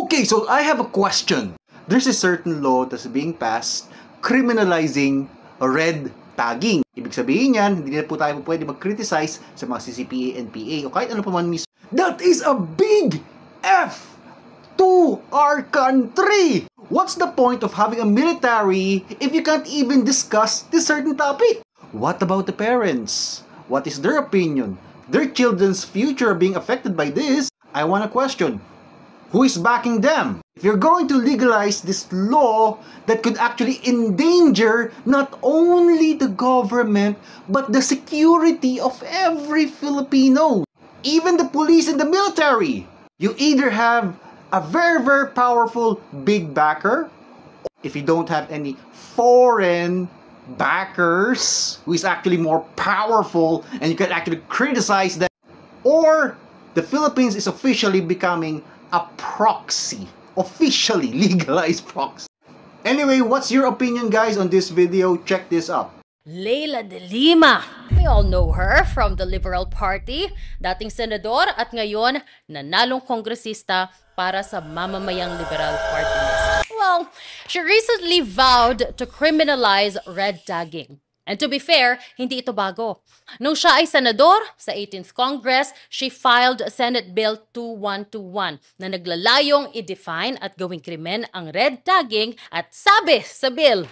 Okay, so I have a question. There's a certain law that's being passed criminalizing red tagging. Ibig sabihin yan, hindi na po tayo pwede mag-criticize sa mga CCPA, NPA o kahit ano pa man mismo. That is a big F to our country! What's the point of having a military if you can't even discuss this certain topic? What about the parents? What is their opinion? Their children's future being affected by this? I want to question. Who is backing them? If you're going to legalize this law that could actually endanger not only the government but the security of every Filipino, even the police and the military, you either have a very, very powerful big backer, if you don't have any foreign backers who is actually more powerful and you can actually criticize them, or the Philippines is officially becoming a proxy, officially legalized proxy. Anyway, what's your opinion, guys, on this video? Check this out. Leila de Lima. We all know her from the Liberal Party, dating senador at ngayon nanalong kongresista para sa mamamayang Liberal Party. Well, she recently vowed to criminalize red tagging. And to be fair, hindi ito bago. Nung siya ay senador sa 18th Congress, she filed Senate Bill 2121 na naglalayong i-define at gawing krimen ang red tagging at sabi sa bill,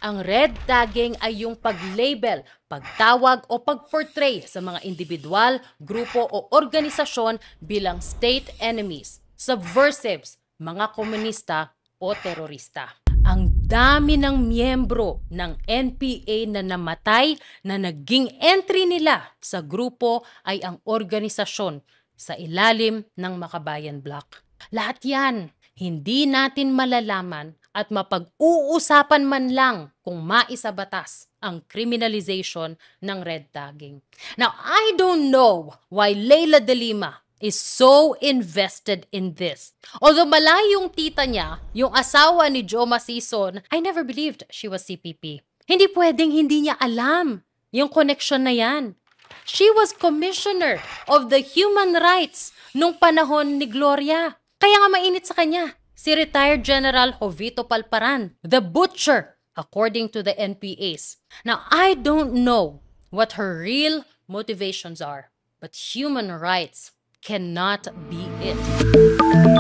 ang red tagging ay yung pag-label, pagtawag o pag-portray sa mga individual, grupo o organisasyon bilang state enemies, subversives, mga komunista o terorista. Ang dami ng miyembro ng NPA na namatay na naging entry nila sa grupo ay ang organisasyon sa ilalim ng Makabayan Bloc. Lahat yan, hindi natin malalaman at mapag-uusapan man lang kung maisabatas ang criminalization ng red tagging. Now, I don't know why Leila de Lima is so invested in this. Although malayong tita niya, yung asawa ni Joe Masison, I never believed she was CPP. Hindi pwedeng hindi niya alam yung connection na yan. She was commissioner of the human rights nung panahon ni Gloria. Kaya nga mainit sa kanya. Si retired General Jovito Palparan, the butcher, according to the NPAs. Now, I don't know what her real motivations are, but human rights cannot be it.